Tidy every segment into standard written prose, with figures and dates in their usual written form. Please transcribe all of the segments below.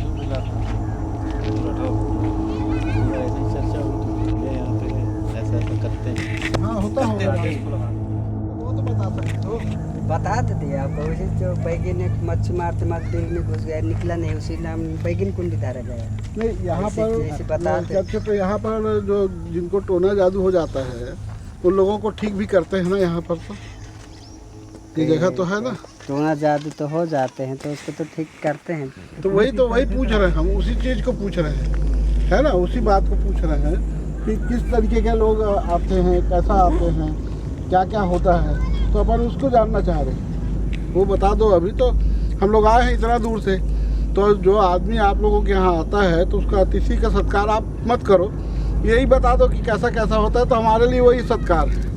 जो मिला था बैठा हुआ ऐसी चर्चा हुई तो ये यहाँ पे ऐसा ऐसा करते हैं। हाँ होता करते होगा, हैं इसको लगाना। वो तो बता सकते हो। बता तो दिया आपको। उसी जो बैगन एक मच्छी मारते मारते बिल में घुस गया, निकला नहीं, उसी नाम बैगन कुंडी धारा गया। नहीं यहाँ जैसे बताते पर तो यहाँ पर जो जिनको टोना जादू हो जाता है उन लोगों को ठीक भी करते हैं ना यहाँ पर, तो ये जगह तो है ना। टोना जादू तो हो जाते हैं तो उसको तो ठीक करते हैं। तो वही पूछ रहे हैं हम, उसी चीज़ को पूछ रहे हैं, है ना, उसी बात को पूछ रहे हैं कि किस तरीके के लोग आते हैं, कैसा आते हैं, क्या क्या होता है, तो अपन उसको जानना चाह रहे हैं। वो बता दो। अभी तो हम लोग आए हैं इतना दूर से, तो जो आदमी आप लोगों के यहाँ आता है तो उसका अतिथि का सत्कार आप मत करो, यही बता दो कि कैसा कैसा होता है, तो हमारे लिए वही सत्कार है।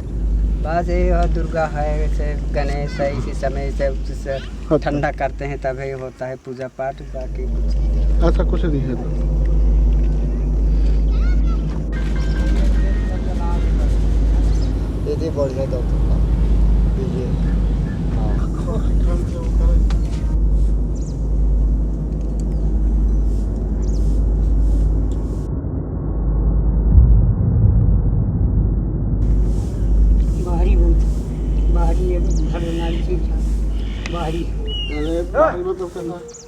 बस ये और दुर्गा है, जैसे गणेश है, इसी समय से ठंडा करते हैं तभी होता है पूजा पाठ, बाकी कुछ ऐसा कुछ नहीं है। ये बढ़ गया तो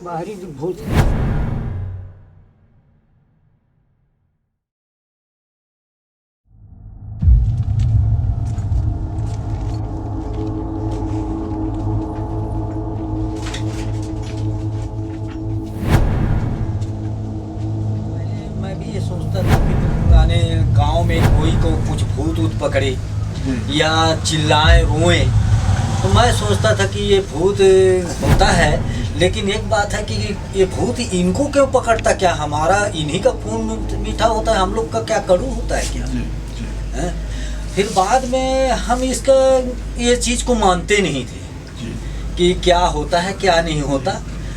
बाहरी भूत मैं भी ये सोचता था कि पुराने गांव में कोई को कुछ भूत ऊत पकड़े या चिल्लाए रोए, तो मैं सोचता था कि ये भूत होता है, लेकिन एक बात है कि ये भूत इनको क्यों पकड़ता, क्या हमारा इन्हीं का खून मीठा होता है, हम लोग का क्या कड़ू होता है क्या? है? फिर बाद में हम इसका ये चीज़ को मानते नहीं थे कि क्या होता है क्या नहीं होता।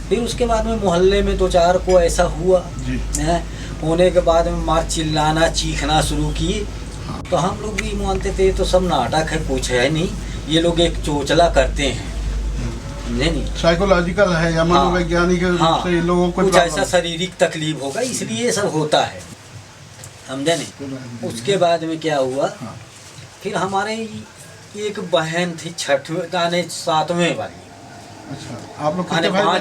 फिर उसके बाद में मोहल्ले में दो चार को ऐसा हुआ है, होने के बाद में मार चिल्लाना चीखना शुरू किए, तो हम लोग भी मानते थे तो सब नाटक है, कुछ है नहीं, ये लोग एक चोचला करते हैं, नहीं साइकोलॉजिकल है या मनोवैज्ञानिक रूप से लोगों को कुछ ऐसा शारीरिक तकलीफ होगा, इसलिए ये सब होता है, समझे नहीं। उसके बाद में क्या हुआ, फिर हमारे एक बहन थी छठवें गाने 7वें वाली। अच्छा, आप लोग कितने भाई?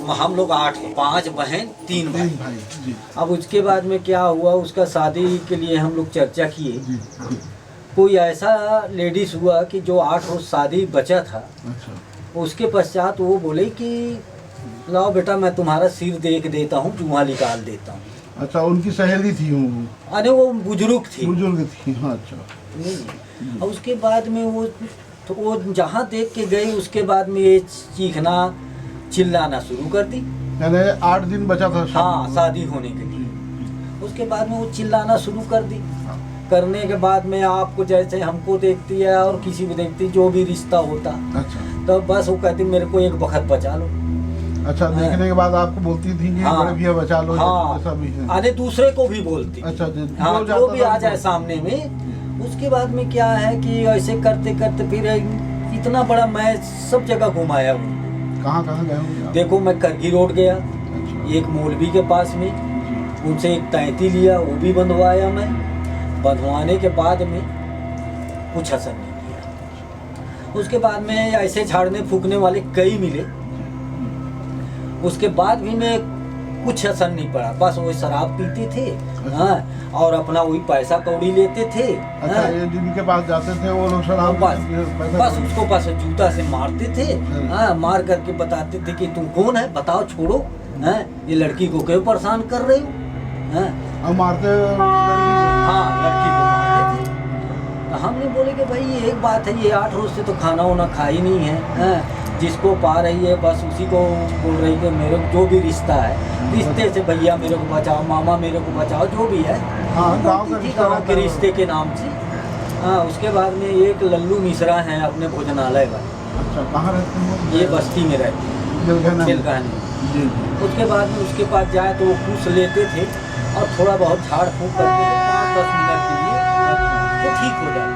हम लोग 8, 5 बहन 3 भाई। जी। अब उसके बाद में क्या हुआ, उसका शादी के लिए हम लोग चर्चा किए। कोई ऐसा लेडीज हुआ कि जो 8 रोज शादी बचा था। अच्छा। उसके पश्चात वो बोले कि लाओ बेटा मैं तुम्हारा सिर देख देता हूँ, जुआ निकाल देता हूँ। अच्छा, उनकी सहेली थी वो? अरे वो बुजुर्ग थी। बुजुर्ग थी, हाँ। अच्छा। नहीं, और उसके बाद में वो जहाँ देख के गई, उसके बाद में ये चीखना चिल्लाना शुरू कर दी। यानी 8 दिन बचा था हाँ, शादी होने के लिए। उसके बाद में वो चिल्लाना शुरू कर दी। करने के बाद में आपको जैसे हमको देखती है और किसी भी देखती, जो भी रिश्ता होता, अच्छा, तो बस वो कहती मेरे को एक वक्त बचा लो। अच्छा, देखने के बाद आपको बोलती थी कि बड़े भैया बचा लो। हाँ, ऐसा भी है। अरे दूसरे को भी बोलती। अच्छा, हाँ, जो भी आ जाए सामने में। उसके बाद में क्या है कि ऐसे करते करते फिर इतना बड़ा मैं सब जगह घुमाया हूँ। कहाँ गए होंगे? देखो, मैं करगी रोड गया, अच्छा। एक मौलवी के पास में, उनसे एक तैती लिया, वो भी बंधवाया मैं। बंधवाने के बाद में कुछ असर नहीं किया। उसके बाद में ऐसे झाड़ने फूकने वाले कई मिले, उसके बाद भी मैं कुछ असर नहीं पड़ा। बस वही शराब पीते थे, हाँ, और अपना वही पैसा कौड़ी लेते थे। अच्छा, ये जिनके पास जाते थे वो लोग शराब बस उसको बस जूता से मारते थे, हाँ, मार करके बताते थे कि तुम कौन है, बताओ, छोड़ो, हाँ, ये लड़की को क्यों परेशान कर रहे हो, हाँ। और मारते? हाँ, लड़की को मारते थे। तो हमने बोले कि भाई ये एक बात है, ये 8 रोज से तो खाना वाना खा ही नहीं है, हाँ, जिसको पा रही है बस उसी को बोल रही कि मेरे जो भी रिश्ता है, रिश्ते से भैया मेरे को बचाओ, मामा मेरे को बचाओ, जो भी है, हाँ, गाँव के रिश्ते के नाम से। हाँ, उसके बाद में एक लल्लू मिश्रा हैं अपने भोजनालय का। अच्छा, कहाँ रहते हैं? ये बस्ती में रहते हैं, बेलगानी। उसके बाद में उसके पास जाए तो वो पूछ लेते थे और थोड़ा बहुत झाड़ फूँक करके 5-10 मिनट के लिए तो ठीक हो जाते।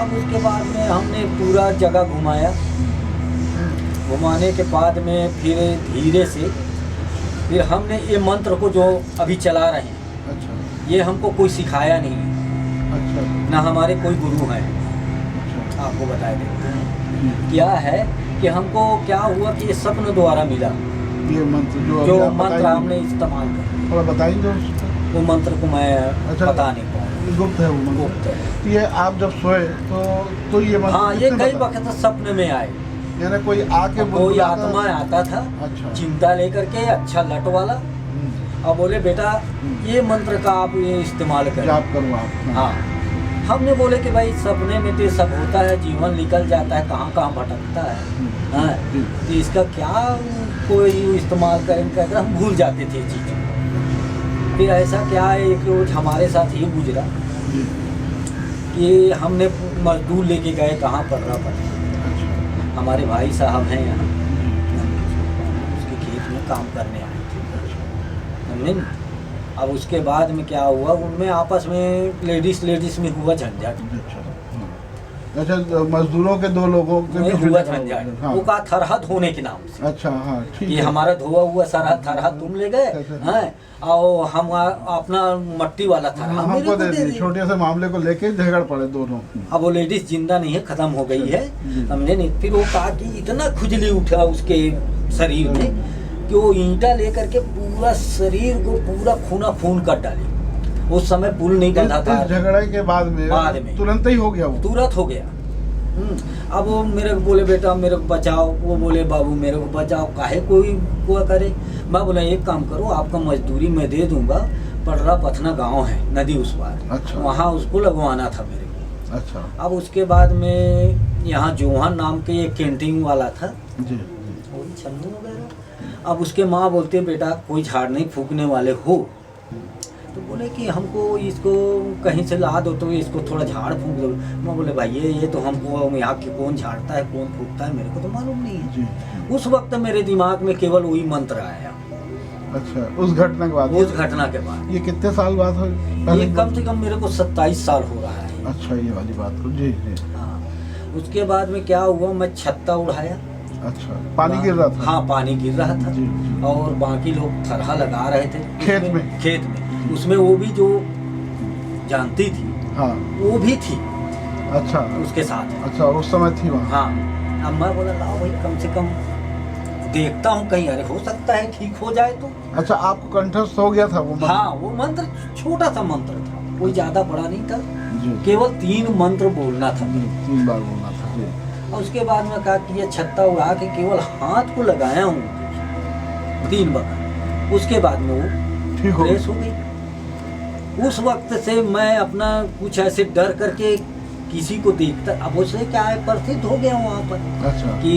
अब उसके बाद में हमने पूरा जगह घुमाया। घुमाने के बाद में फिर धीरे से फिर हमने ये मंत्र को जो अभी चला रहे हैं, अच्छा ये हमको कोई सिखाया नहीं है, अच्छा ना हमारे कोई गुरु हैं। अच्छा आपको बता देते हैं क्या है कि हमको क्या हुआ कि ये स्वप्न द्वारा मिला, ये मंत्र जो जो अभी आप मंत्र बताएंगे, हमने इस्तेमाल किया, थोड़ा बताएंगे उसको। वो मंत्र को मैं अच्छा। बता नहीं पाऊँ। गुप्त है वो मंत्र। गुप्त है। ये आप जब सोए तो ये मंत्र हाँ, ये किसने कई बताया? वक्त सपने में आए। यानी कोई आके कोई बुलबुलाता- आत्मा आता था, अच्छा चिंता लेकर के, अच्छा लट वाला, और बोले बेटा ये मंत्र का आप ये इस्तेमाल करें। जाप करो आप। हाँ, हमने बोले कि भाई सपने में तो ये सब होता है, जीवन निकल जाता है, कहाँ कहाँ भटकता है, हाँ, तो इसका क्या कोई इस्तेमाल करेंगे, कहकर हम भूल जाते थे चीज़। फिर ऐसा क्या है, एक रोज हमारे साथ ये गुजरा जी। कि हमने मजदूर लेके गए कहाँ पटरा पर, अच्छा हमारे भाई साहब हैं यहाँ, उसके खेत में काम करने आए थे, समझे न? अब उसके बाद में क्या हुआ, उनमें आपस में लेडीज में हुआ झंझट, अच्छा अच्छा मजदूरों के दो लोगों के में बीच हुआ झगड़ा हो झंझट, गया। हाँ। वो का थरहद होने के नाम से अच्छा हाँ ठीक कि है। हमारा धोआ हुआ सारा थरहद तुम ले गए अच्छा। हैं, और हम अपना मट्टी वाला थरहद हमको मेरे को दे दे दिए, दिए। छोटे से मामले को लेके झगड़ पड़े दोनों। अब वो लेडीज जिंदा नहीं है, खत्म हो गई है, जी। समझे नहीं। फिर वो कहा कि इतना खुजली उठा उसके शरीर में कि वो ईंटा लेकर के पूरा शरीर को पूरा खूना खून कर डाली। उस समय पुल नहीं बंधा था, इस झगड़े के बाद में तुरंत ही हो गया वो। तुरंत हो गया। अब वो मेरे को बोले बेटा मेरे को बचाओ, वो बोले बाबू मेरे को बचाओ, काहे कोई को करे। मैं बोला एक काम करो, आपका मजदूरी मैं दे दूंगा, पटरा पथना गांव है, नदी उस पार, अच्छा। वहाँ उसको लगवाना था मेरे को। अच्छा अब उसके बाद में यहाँ जोहान नाम के एक कैंटीन वाला था, जी वही छन्नू वगैरह। अब उसके माँ बोलते बेटा कोई झाड़ नहीं फूकने वाले हो, तो बोले कि हमको इसको कहीं से ला दो, तो इसको थोड़ा झाड़ फूक दो। मैं बोले भाई ये तो हमको यहाँ के कौन झाड़ता है कौन फूकता है मेरे को तो मालूम नहीं है। जी उस वक्त मेरे दिमाग में केवल वही मंत्र आया, अच्छा उस घटना के बाद। उस घटना के बाद। ये कितने साल बाद हो? ये कम से कम मेरे को 27 साल हो रहा है। अच्छा ये वाली बात को जी जी। हाँ, उसके बाद में क्या हुआ, मैं छत्ता उड़ाया। अच्छा पानी गिर रहा था? हाँ पानी गिर रहा था, जी, जी। और बाकी लोग थरहा लगा रहे थे खेत उसमें- में? खेत में। उसमें वो भी जो जानती थी हाँ वो भी थी अच्छा उसके साथ। अच्छा उस समय थी वहाँ। हाँ, अब मैं बोला लाओ भाई कम से कम देखता हूँ कहीं, अरे हो सकता है ठीक हो जाए तो। अच्छा आपको कंठस्थ हो गया था वो मंत्र? हाँ, वो मंत्र छोटा सा मंत्र था, कोई ज्यादा बड़ा नहीं था, जी केवल 3 मंत्र बोलना था। जी, 3 बार बोलना था जी। और उसके बाद में कहा कि ये छत्ता उड़ा के केवल हाथ को लगाया हूँ 3 बार, उसके बाद में वो ठीक हो फ्रेश हो गई। उस वक्त से मैं अपना कुछ ऐसे डर करके किसी को देखता, अब उसे क्या है प्रसिद्ध हो गया वहाँ पर अच्छा कि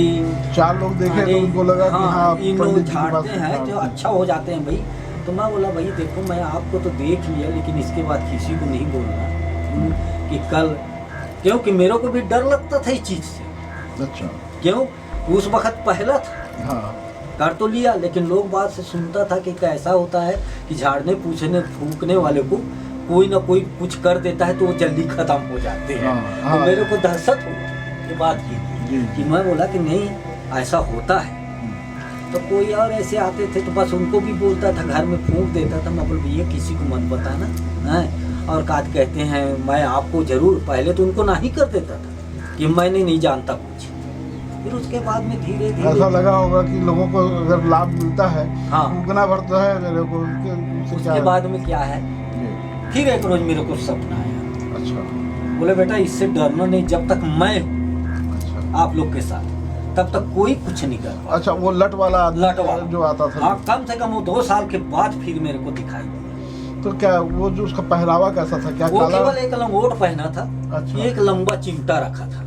4 लोग देखे अरे, तो उनको लगा कि हाँ इन लोग पंडित जी के पास झाड़ते हैं जो अच्छा हो जाते हैं भाई। तो मैं बोला भाई देखो मैं आपको तो देख लिया, लेकिन इसके बाद किसी को नहीं बोलना कि कल, क्योंकि मेरे को भी डर लगता था इस चीज़ से। अच्छा क्यों, उस वक्त पहला था, हाँ कर तो लिया, लेकिन लोग बात से सुनता था कि कैसा होता है कि झाड़ने पूछने फूकने वाले को कोई ना कोई कुछ कर देता है तो वो जल्दी खत्म हो जाते हैं। हाँ, हाँ। तो मेरे को दहशत हुआ ये बात की जी कि मैं बोला कि नहीं ऐसा होता है। तो कोई और ऐसे आते थे तो बस उनको भी बोलता था, घर में फूंक देता था। मैं बोल भैया किसी को मत बताना है। और काट कहते हैं मैं आपको जरूर, पहले तो उनको नहीं कर देता था कि मैंने नहीं जानता कुछ, फिर उसके बाद में धीरे ऐसा धीरे लगा होगा कि लोगों को अगर लाभ मिलता है हाँ। उगना भरता है मेरे को उससे क्या उसके है? बाद में क्या है, जी, फिर एक रोज मेरे को सपना आया। अच्छा बोले बेटा इससे डरना नहीं, जब तक मैं हूँ अच्छा आप लोग के साथ तब तक कोई कुछ नहीं कर पाएगा। अच्छा वो लट वाला आदमी लट वाला जो आता था हाँ, कम से कम वो 2 साल के बाद फिर मेरे को दिखाई दिया। तो क्या वो जो उसका पहनावा कैसा था, क्या वो काला? केवल एक लंगोट पहना था, अच्छा। एक लंबा चिमटा रखा था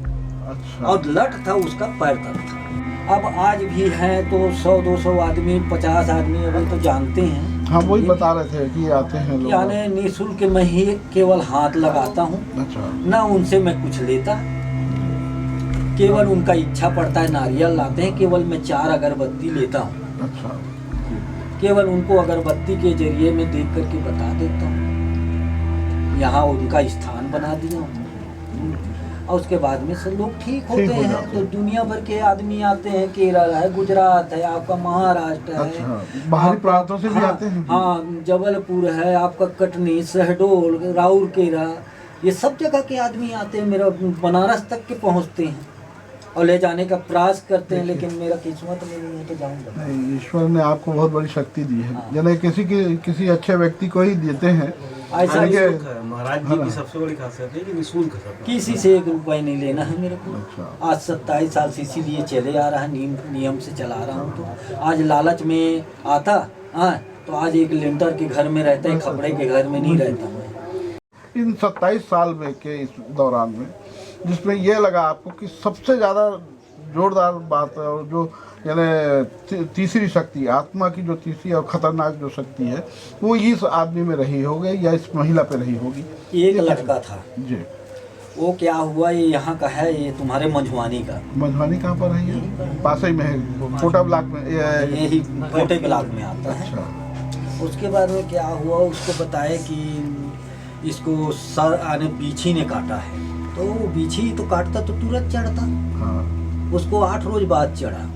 अच्छा और लट था उसका पैर तक था। अब आज भी है तो 100-200 आदमी 50 आदमी अभी तो जानते हैं। हाँ वही बता रहे थे कि आते हैं लोग। यानी निःशुल्क में ही केवल हाथ लगाता हूँ, अच्छा ना उनसे मैं कुछ लेता, केवल उनका इच्छा पड़ता है नारियल लाते हैं, केवल मैं 4 अगरबत्ती लेता हूँ, अच्छा केवल उनको अगरबत्ती के जरिए मैं देख करके बता देता हूँ, यहाँ उनका स्थान बना दिया हूँ। और उसके बाद में सब लोग ठीक होते ठीक हो हैं। जाते तो दुनिया भर के आदमी आते हैं, केरल है, गुजरात है, आपका महाराष्ट्र है, अच्छा, बाहरी प्रांतों से भी हाँ, आते हैं? हाँ, जबलपुर है, आपका कटनी, शहडोल, राउरकेला, ये सब जगह के आदमी आते हैं, मेरा बनारस तक के पहुंचते हैं और ले जाने का प्रयास करते हैं, लेकिन मेरा किस्मत में नहीं है तो जाऊंगा। नहीं, ईश्वर ने आपको बहुत बड़ी शक्ति दी है। हाँ। यानी किसी अच्छे व्यक्ति को ही देते हैं। ऐसा देखिए, महाराज जी की सबसे बड़ी खासियत है कि निःशुल्क है सब। किसी से 1 रुपया नहीं लेना है मेरे को। अच्छा। आज 27 साल से इसीलिए चले आ रहा है, नियम से चला रहा हूँ। तो आज लालच में आता, हाँ, तो आज एक लेंटर के घर में रहता है, खपड़े के घर में नहीं रहता मैं। इन 27 साल में के इस दौरान में जिसमें ये लगा आपको कि सबसे ज़्यादा जोरदार बात है, और जो यानी तीसरी शक्ति, आत्मा की जो तीसरी और खतरनाक जो शक्ति है, वो इस आदमी में रही होगी या इस महिला पे रही होगी? एक लड़का था जी। वो क्या हुआ, ये यहाँ का है, ये तुम्हारे मंझवानी का। मंझवानी कहाँ पर है? पास ही में है, कोटा ब्लॉक में? यही कोटे ब्लॉक में आता है। अच्छा। उसके बाद में क्या हुआ, उसको बताया कि इसको सर आने बीछी ने काटा है। तो वो बीछी तो काटता तो तुरंत चढ़ता, हाँ। उसको 8 रोज बाद चढ़ा।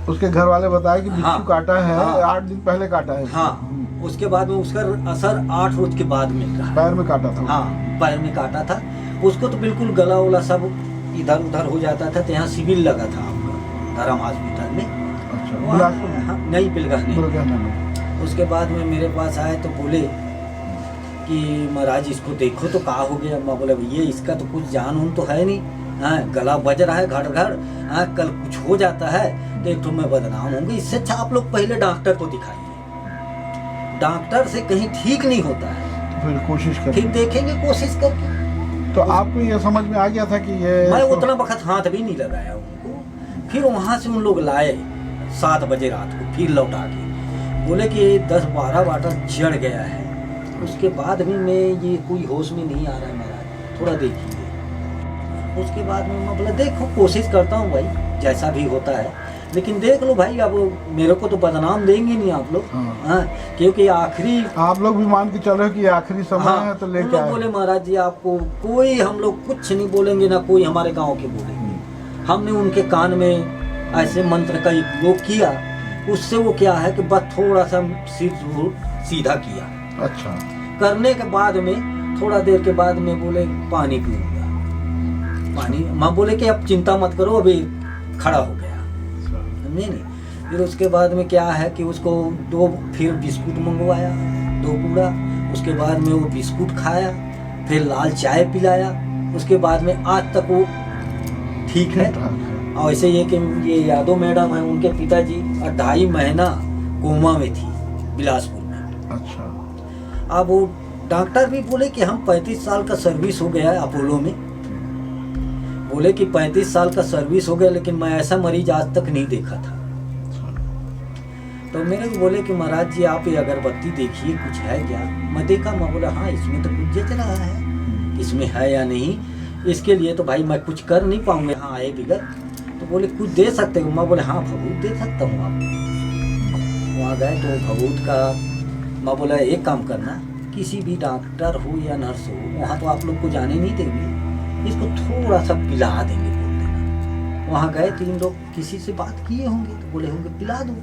उसके घर वाले बताए कि बिच्छू हाँ, काटा है, हाँ, 8 दिन पहले काटा है। हाँ, उसके बाद में उसका असर 8 रोज के बाद मिल रहा है। पैर में काटा था? हाँ, पैर में काटा था। उसको तो बिल्कुल गला उला सब इधर उधर हो जाता था। तो यहाँ सिविल लगा था आपका धर्म हॉस्पिटल में। अच्छा, वहाँ- बिलासपुर में? हाँ, नहीं, बिलगह नहीं। बिलगहना में। उसके बाद में मेरे पास आए तो बोले कि महाराज इसको देखो तो कहा हो गया। मैं बोला भैया इसका तो कुछ जान उन तो है नहीं, हाँ, गला बज रहा है घड़ घड़, हाँ, कल कुछ हो जाता है तो एक तो मैं बदनाम होंगे। इससे अच्छा आप लोग पहले डॉक्टर को दिखाइए। डॉक्टर से कहीं ठीक नहीं होता है तो फिर कोशिश फिर करें। देखेंगे कोशिश करके। तो आपको ये समझ में आ गया था कि ये मैं उतना वक्त हाथ भी नहीं लगाया उनको। फिर वहाँ से उन लोग लाए 7 बजे रात को, फिर लौटा के बोले कि 10-12 बाटा चढ़ गया है। उसके बाद भी मैं ये कोई होश में नहीं आ रहा है महाराज, थोड़ा देखिए। उसके बाद में मैं बोला देखो कोशिश करता हूँ भाई, जैसा भी होता है, लेकिन देख लो भाई, अब मेरे को तो बदनाम देंगे नहीं आप लोग, हाँ। हाँ, क्योंकि आखिरी आप लोग भी मान के चलो कि आखिरी समय है तो उन लेके लोग आए। बोले महाराज जी आपको कोई, हम लोग कुछ नहीं बोलेंगे, ना कोई हमारे गांव के बोलेंगे। हमने उनके कान में ऐसे मंत्र का उपयोग किया, उससे वो क्या है कि बस थोड़ा सा सिर सीधा किया। अच्छा। करने के बाद में थोड़ा देर के बाद में बोले पानी पीऊंगा। पानी, माँ बोले कि अब चिंता मत करो, अभी खड़ा हो गया, समझे नहीं। फिर उसके बाद में क्या है कि उसको 2 फिर बिस्कुट मंगवाया, 2 पूड़ा। उसके बाद में वो बिस्कुट खाया, फिर लाल चाय पिलाया। उसके बाद में आज तक वो ठीक है। और ऐसे ये कि ये यादव मैडम है, उनके पिताजी 2.5 महीना कोमा में थी बिलासपुर में। अच्छा। अब वो डॉक्टर भी बोले कि हम 35 साल का सर्विस हो गया है अपोलो में। बोले कि 35 साल का सर्विस हो गया, लेकिन मैं ऐसा मरीज आज तक नहीं देखा था। तो मेरे को बोले कि महाराज जी आप ये अगरबत्ती देखिए कुछ है क्या। मैं देखा, मैं बोला हाँ इसमें तो कुछ जच रहा है, इसमें है या नहीं, इसके लिए तो भाई मैं कुछ कर नहीं पाऊंगा। हाँ आए बिगड़। तो बोले कुछ दे सकते हो? मैं बोले हाँ भभूत दे सकता हूँ आप। वहाँ गए तो भभूत का, मैं बोला एक काम करना, किसी भी डॉक्टर हो या नर्स हो, वहाँ तो आप लोग को जाने नहीं देंगे, इसको थोड़ा सा पिला देंगे बोल देना। वहाँ गए 3 लोग, किसी से बात किए होंगे तो बोले होंगे पिला दो।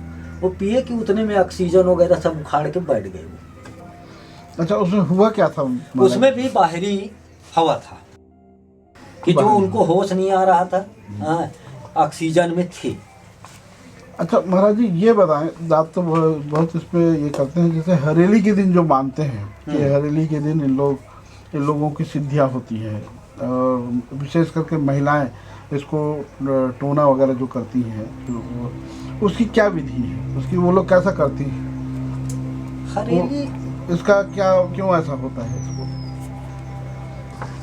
वो पिए कि उतने में ऑक्सीजन वगैरह सब उखाड़ के बैठ गए वो। अच्छा, उसमें हुआ क्या था? उसमें भी बाहरी हवा था कि जो उनको होश नहीं आ रहा था, हाँ, ऑक्सीजन में थे। अच्छा महाराज जी ये बताएं, आप तो बहुत इस पे ये करते हैं, जैसे हरेली के दिन जो मानते हैं कि हरेली के दिन इन लोगों की सिद्धियां होती हैं, और विशेष करके महिलाएं इसको टोना वगैरह जो करती हैं, उसकी क्या विधि है? उसकी वो लोग कैसा करती हैं? हरेली इसका क्या, क्यों ऐसा होता है इसको?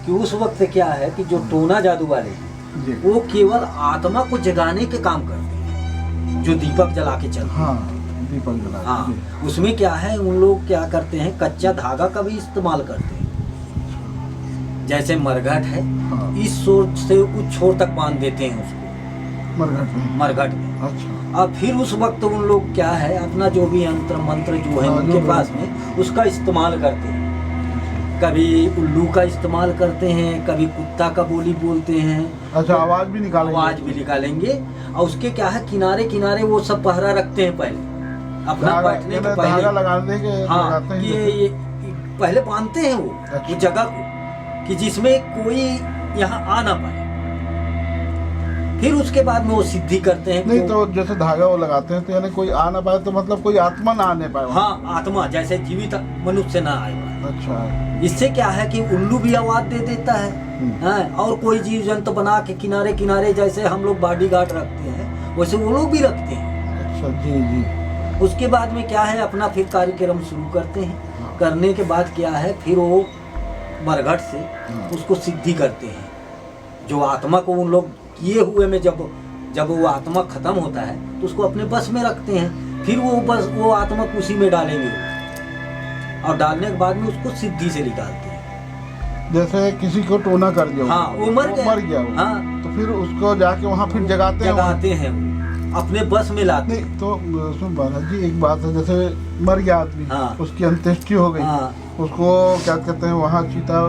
कि उस वक्त क्या है कि जो टोना जादू वाले जी। वो केवल आत्मा को जगाने के काम करते हैं, जो दीपक जला के चलते हैं। हाँ, दीपक जला। हाँ, उसमें क्या है उन लोग क्या करते हैं, कच्चा धागा का भी इस्तेमाल करते हैं। जैसे मरघट है, हाँ। इस छोर से उस छोर तक बांध देते हैं उसको, मरघट में। मरघट में। अच्छा। अब फिर उस वक्त उन लोग क्या है, अपना जो भी यंत्र मंत्र जो है हाँ, उनके जो पास में, उसका इस्तेमाल करते हैं। कभी उल्लू का इस्तेमाल करते हैं, कभी कुत्ता का बोली बोलते हैं। अच्छा, आवाज भी निकालेंगे? आवाज भी निकालेंगे। और उसके क्या है, किनारे किनारे वो सब पहरा रखते हैं पहले, अपना बैठने के पहले धागा लगाने के हाँ, लगाते हैं ये पहले बांधते हैं वो अच्छा। उस जगह को, कि जिसमें कोई यहाँ आ ना पाए। फिर उसके बाद में वो सिद्धि करते हैं। नहीं तो जैसे धागा वो लगाते हैं तो यानी कोई आ ना पाए, तो मतलब कोई आत्मा ना आने पाए? हाँ, आत्मा जैसे जीवित मनुष्य ना आए। अच्छा। इससे क्या है कि उल्लू भी आवाज दे देता है, हाँ, और कोई जीव जंतु बना के किनारे किनारे जैसे हम लोग बॉडीगार्ड रखते हैं वैसे वो लोग भी रखते हैं। अच्छा जी जी। उसके बाद में क्या है, अपना फिर कार्यक्रम शुरू करते हैं। करने के बाद क्या है, फिर वो मरघट से उसको सिद्धि करते हैं। जो आत्मा को उन लोग किए हुए में जब वो आत्मा खत्म होता है तो उसको अपने बस में रखते हैं। फिर वो आत्मा उसी में डालेंगे और डालने के बाद में उसको सिद्धि से निकालते हैं। जैसे किसी को टोना कर दिया, हाँ, वो मर गया वो। हाँ, तो फिर उसको जाके वहाँ फिर जगाते हैं, अपने बस में लाते। नहीं तो सुन बालाजी, एक बात है, जैसे मर गया आदमी, हाँ, उसकी अंत्येष्टि हो गई, हाँ, उसको क्या कहते हैं, वहाँ चिता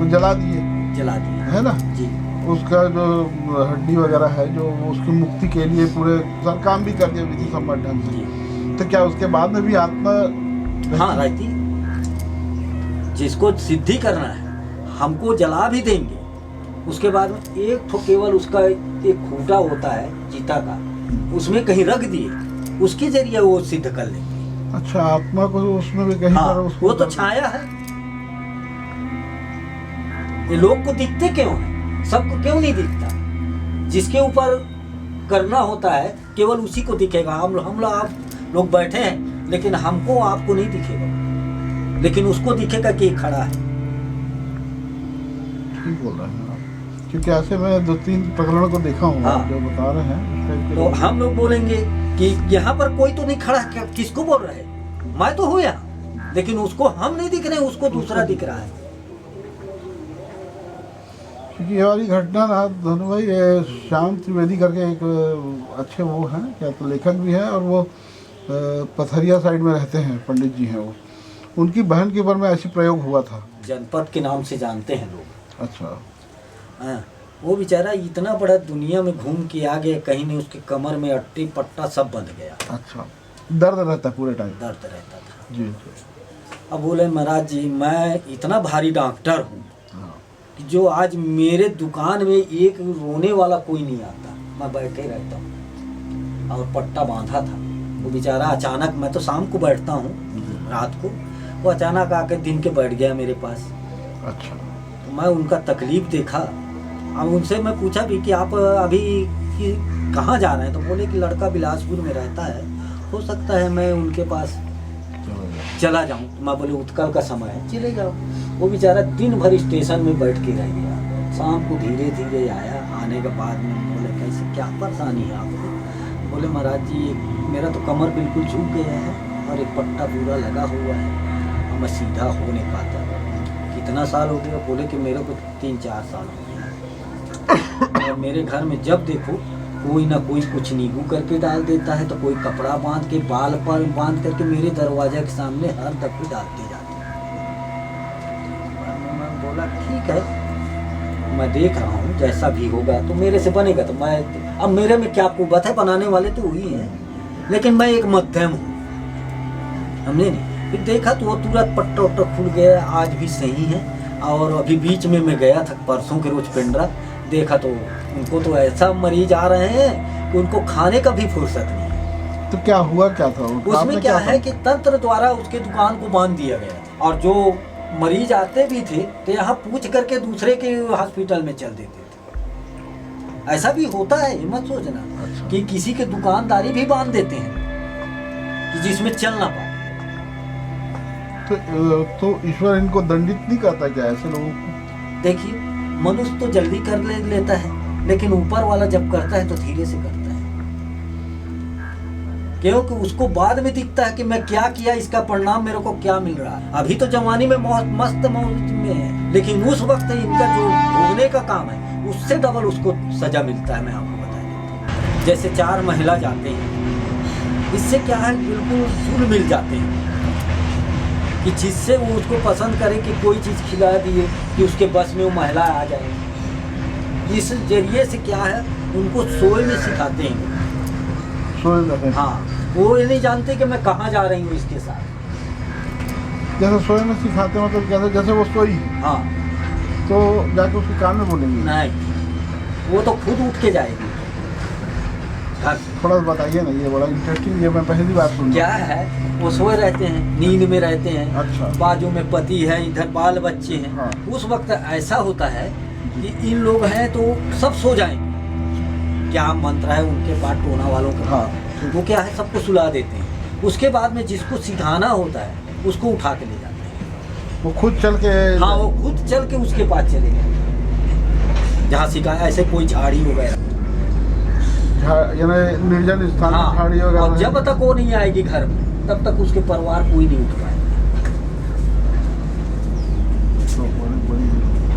जला दिए, है ना जी। उसका जो हड्डी वगैरह है, जो उसकी मुक्ति के लिए पूरे सर काम भी कर दिया विधि सम्मत ढंग से, तो क्या उसके बाद में भी आत्मा हाँ रहती? जिसको सिद्धि करना है हमको जला भी देंगे, उसके बाद में एक तो केवल उसका एक खूंटा होता है चिता का, उसमें कहीं रख दिए, उसके जरिए वो सिद्ध कर लेंगे। अच्छा, आत्मा को उसमें भी कहीं हाँ, पर वो तो छाया है। ये लोग को दिखते क्यों है, सबको क्यों नहीं दिखता? जिसके ऊपर करना होता है केवल उसी को दिखेगा। हम आप लोग बैठे हैं लेकिन हमको आपको नहीं दिखेगा, लेकिन उसको दिखेगा कि खड़ा है। ठीक बोल रहे हैं आप, क्योंकि ऐसे मैं 2-3 प्रकरणों को देखा हूँ। हाँ, जो बता रहे हैं तो हम लोग बोलेंगे कि यहाँ पर कोई तो नहीं खड़ा, किसको बोल रहे? मैं तो हूँ यहाँ, लेकिन उसको हम नहीं दिख रहे, उसको दूसरा दिख रहा है। क्योंकि ये वाली घटना ना धनु भाई, श्याम त्रिवेदी करके एक अच्छे वो हैं, क्या तो लेखक भी हैं, और वो पथरिया साइड में रहते हैं, पंडित जी हैं वो, उनकी बहन के ऊपर में ऐसी प्रयोग हुआ था। जनपद के नाम से जानते हैं लोग। अच्छा। हाँ, वो बेचारा इतना बड़ा दुनिया में घूम के आ गया, कहीं नहीं उसके कमर में अट्टी पट्टा सब बंध गया। अच्छा, दर्द रहता पूरे टाइम? दर्द रहता था जी। अब बोले महाराज जी, मैं इतना भारी डॉक्टर हूँ कि जो आज मेरे दुकान में एक रोने वाला कोई नहीं आता, मैं बैठे रहता हूँ। और पट्टा बांधा था वो बेचारा, अचानक, मैं तो शाम को बैठता हूँ रात को, वो अचानक आके दिन के बैठ गया मेरे पास। अच्छा। तो मैं उनका तकलीफ देखा। अब उनसे मैं पूछा भी कि आप अभी कहाँ जा रहे हैं, तो बोले कि लड़का बिलासपुर में रहता है, हो सकता है मैं उनके पास चला जाऊँ। तो मैं बोले उत्कल का समय है, चले जाओ। वो बेचारा दिन भर स्टेशन में बैठ के रह गया, शाम को धीरे धीरे आया। आने के बाद में बोले कैसे, क्या परेशानी है आपको? बोले महाराज जी, मेरा तो कमर बिल्कुल झुक गया है और एक पट्टा पूरा लगा हुआ है, मैं सीधा हो नहीं पाता। कितना साल हो गया? बोले कि मेरे को 3-4 साल हो गया। और मेरे घर में जब देखो कोई ना कोई कुछ नींबू करके डाल देता है, तो कोई कपड़ा बांध के, बाल पर बांध करके मेरे दरवाजे के सामने हर दफे डालते जाते हैं। मैं बोला ठीक है, मैं देख रहा हूँ, जैसा भी होगा तो मेरे से बनेगा। तो मैं, अब मेरे में क्या कुव्वत है, बनाने वाले तो वही हैं, लेकिन मैं एक मध्यम हूँ, हमने नहीं। फिर देखा तो वो तुरंत पट्टा उट्टा खुल गया, आज भी सही है। और अभी बीच में मैं गया था परसों के रोज पिंडरा, देखा तो उनको तो ऐसा मरीज आ रहे हैं कि उनको खाने का भी फुर्सत नहीं है। तो क्या हुआ, क्या था उसमें? क्या है कि तंत्र द्वारा उसके दुकान को बांध दिया गया था, और जो मरीज आते भी थे तो यहाँ पूछ करके दूसरे के हॉस्पिटल में चल देते थे। ऐसा भी होता है, ये मत सोचना। अच्छा। कि किसी के दुकानदारी भी बांध देते हैं कि जिसमें चल ना पाए। तो ईश्वर इनको दंडित नहीं करता क्या ऐसे लोगों को? देखिए, मनुष्य तो जल्दी कर लेता है, लेकिन ऊपर वाला जब करता है तो धीरे से करता है, क्योंकि उसको बाद में दिखता है कि मैं क्या किया, इसका परिणाम मेरे को क्या मिल रहा है। अभी तो जवानी में मस्त मौज में है, लेकिन उस वक्त इनका जो भोगने का काम है उससे डबल उसको सजा मिलता है। मैं आपको बता देता हूँ, जैसे 4 महिला जाते हैं, इससे क्या है, बिल्कुल फूल मिल जाते हैं। कि जिससे वो उसको पसंद करे कि कोई चीज़ खिला दिए कि उसके बस में वो महिला आ जाए। इस जरिए से क्या है, उनको सोए में सिखाते हैं। सोए में? हाँ, वो ये नहीं जानते कि मैं कहाँ जा रही हूँ इसके साथ। जैसे सोए में सिखाते मतलब जैसे जैसे वो सोई हाँ, तो जाके उसके कान में बोलेंगे? नहीं, वो तो खुद उठ के जाएगी घर से। थोड़ा बताइए ना, ये बड़ा इंटरेस्टिंग, ये मैं पहली बार सुन। क्या है, वो सोए रहते हैं, नींद में रहते हैं। अच्छा। बाजू में पति है, इधर बाल बच्चे हैं। हाँ। उस वक्त ऐसा होता है कि इन लोग हैं तो सब सो जाएंगे। क्या मंत्र है उनके पास टोना वालों का? हाँ। वो क्या है, सबको सुला देते हैं। उसके बाद में जिसको सिखाना होता है उसको उठा के ले जाते हैं। वो खुद चल के? हाँ, वो खुद चल के उसके पास चले गए जहाँ सिखाया। ऐसे कोई झाड़ी वगैरह, यानी निर्जन स्थान, हाँ, झाड़ी वगैरह। और जब तक वो नहीं आएगी घर में तब तक उसके परिवार कोई नहीं उठ पाएगा।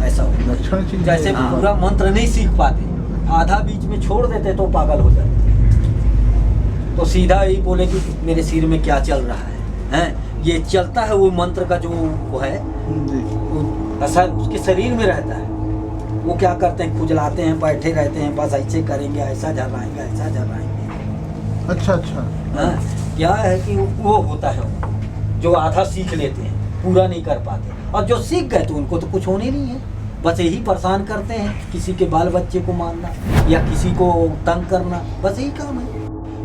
ऐसा होता है। लक्षण चीज जैसे है। पूरा मंत्र नहीं सीख पाते, आधा बीच में छोड़ देते तो पागल हो जाते। तो सीधा यही बोले कि मेरे सिर में क्या चल रहा है, हैं? ये चलता है वो मंत्र का जो वो है, वो असर उसके शरीर में रहता है। वो क्या करते हैं, खुजलाते हैं, बैठे रहते हैं, बस ऐसे करेंगे, ऐसा झर्राएंगे, ऐसा झर्राएंगे। अच्छा अच्छा। हाँ, क्या है कि वो होता है जो आधा सीख लेते हैं, पूरा नहीं कर पाते। और जो सीख गए तो उनको तो कुछ होने नहीं है, बस यही परेशान करते हैं, किसी के बाल बच्चे को मारना या किसी को तंग करना, बस यही काम है।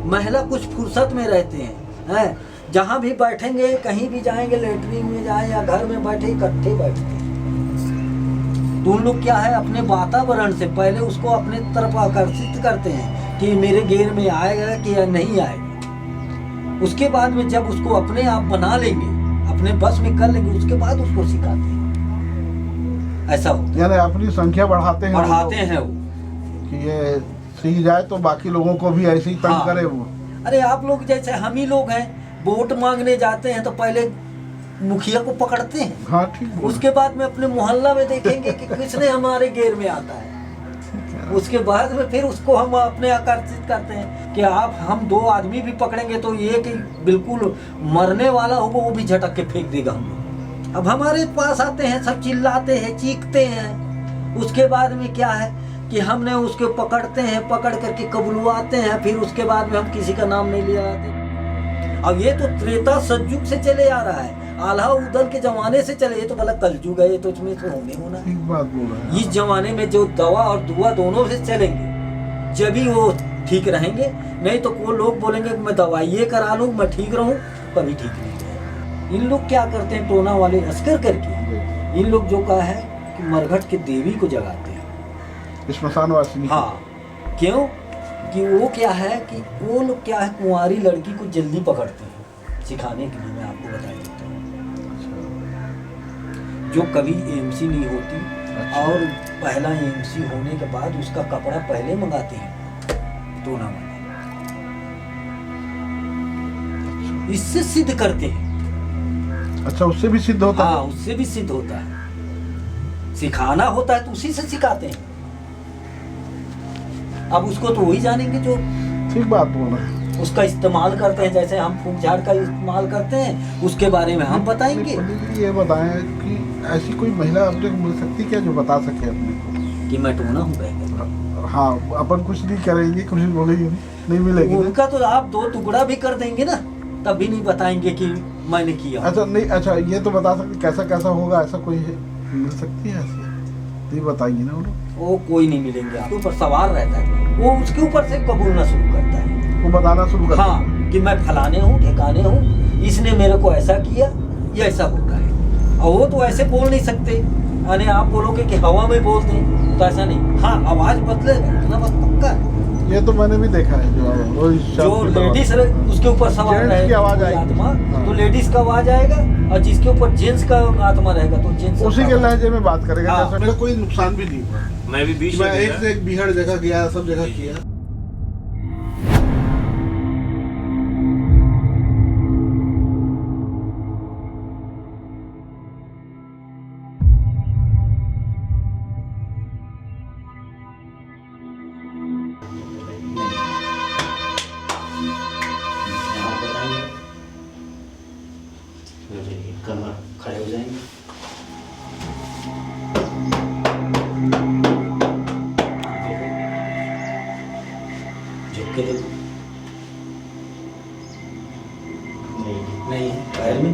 महिला कुछ फुर्सत में रहते हैं, जहाँ भी बैठेंगे, कहीं भी जाएंगे, लेटरिन में जाए या घर में बैठे, इकट्ठे बैठते हैं। तो उन लोग क्या है, अपने वातावरण से पहले उसको अपने तरफ आकर्षित करते हैं कि मेरे घेर में आएगा कि या नहीं आएगा। उसके बाद में जब उसको अपने आप बना लेंगे, अपने बस में कर लेंगे, उसके बाद उसको सिखाते हैं। ऐसा होता है। यानी अपनी संख्या बढ़ाते हैं वो कि ये सीख जाए तो बाकी लोगों को भी ऐसे ही तंग हाँ। करे वो। अरे आप लोग जैसे हम ही लोग हैं, वोट मांगने जाते हैं तो पहले मुखिया को पकड़ते हैं। हाँ ठीक बोला। उसके बाद में अपने मोहल्ला में देखेंगे कि किसने हमारे घेर में आता है। उसके बाद में फिर उसको हम अपने आकर्षित करते हैं कि आप हम दो आदमी भी पकड़ेंगे तो ये कि बिल्कुल मरने वाला होगा वो भी झटक के फेंक देगा हम। अब हमारे पास आते हैं, सब चिल्लाते हैं, चीखते हैं। उसके बाद में क्या है कि हमने उसको पकड़ते हैं, पकड़ करके कबुलवाते हैं, फिर उसके बाद में हम किसी का नाम नहीं लिया जाते। अब ये तो त्रेता सतयुग से चले आ रहा है, आल्हा उदल के जमाने से चले। ये तो भला कलयुग है, ये तो इसमें तो होने होना है। ठीक बात बोल रहे हैं। इस जमाने में जो दवा और दुआ दोनों से चलेंगे जब ही वो ठीक रहेंगे, नहीं तो वो लोग बोलेंगे कि मैं दवाइये करा लूँ, मैं ठीक रहूँ, कभी ठीक नहीं रहेगा। इन लोग क्या करते हैं, टोना वाले अस्कर करके इन लोग जो कहा है कि मरघट के देवी को जगाते हैं, श्मशान वासिनी। हाँ, क्यों कि वो क्या है कि वो लोग क्या है, कुंवारी लड़की को जल्दी पकड़ते हैं सिखाने के लिए। मैं आपको बता देता हूँ, जो कभी एमसी नहीं होती और पहला एमसी होने के बाद उसका कपड़ा पहले मंगाते हैं टोना वाले, इससे सिद्ध करते हैं। अच्छा, उससे भी सिद्ध होता हाँ, है? उससे भी सिद्ध होता है। सिखाना होता है तो उसी से सिखाते हैं। अब उसको तो वही जानेंगे जो ठीक बात बोल रहे हैं। उसका इस्तेमाल करते हैं। जैसे हम फूंक झाड़ का इस्तेमाल करते हैं, उसके बारे में हम बताएंगे। पंडित जी ये बताएं कि ऐसी कोई महिला अपने को मिल सकती क्या जो बता सके अपने को कि मैं टोना हूँ बहन। हाँ, अपन कुछ नहीं करेंगे, कुछ नहीं बोलेंगे, नहीं मिलेगी ना? उनका तो आप दो टुकड़ा भी कर देंगे ना, तब भी नहीं बताएंगे कि मैंने किया। अच्छा नहीं, अच्छा ये तो बता सकते कैसा कैसा होगा, ऐसा कोई है मिल सकती है ऐसी? नहीं बताएंगे ना वो लोग? वो कोई नहीं मिलेंगे, आपके ऊपर सवार रहता है, वो उसके ऊपर से कबूलना शुरू करता है। वो बताना शुरू करता है। हाँ, कि मैं फलाने हूँ, ठिकाने हूँ, इसने मेरे को ऐसा किया, ये ऐसा होता है। और वो तो ऐसे बोल नहीं सकते, यानी आप बोलोगे कि हवा में बोल दें तो ऐसा नहीं। हाँ, आवाज बदलेगा, इतना बात पक्का है। ये तो मैंने भी देखा है, जो लेडीज उसके ऊपर सवार जेंट्स रहेगी की आवाज कोई आएगी। आत्मा, हाँ। तो लेडीज का आवाज आएगा, और जिसके ऊपर जेंट्स का आत्मा रहेगा तो जेंट्स उसी के लहजे में बात करेगा। हाँ। जैसे मेरा कोई नुकसान भी नहीं हुआ, मैं भी बीच मैं में एक से एक बिहार जगह किया, सब जगह किया। हो जाइए, कमर खड़े हो जाएंगे। झुक के देखो। नहीं नहीं, पैर में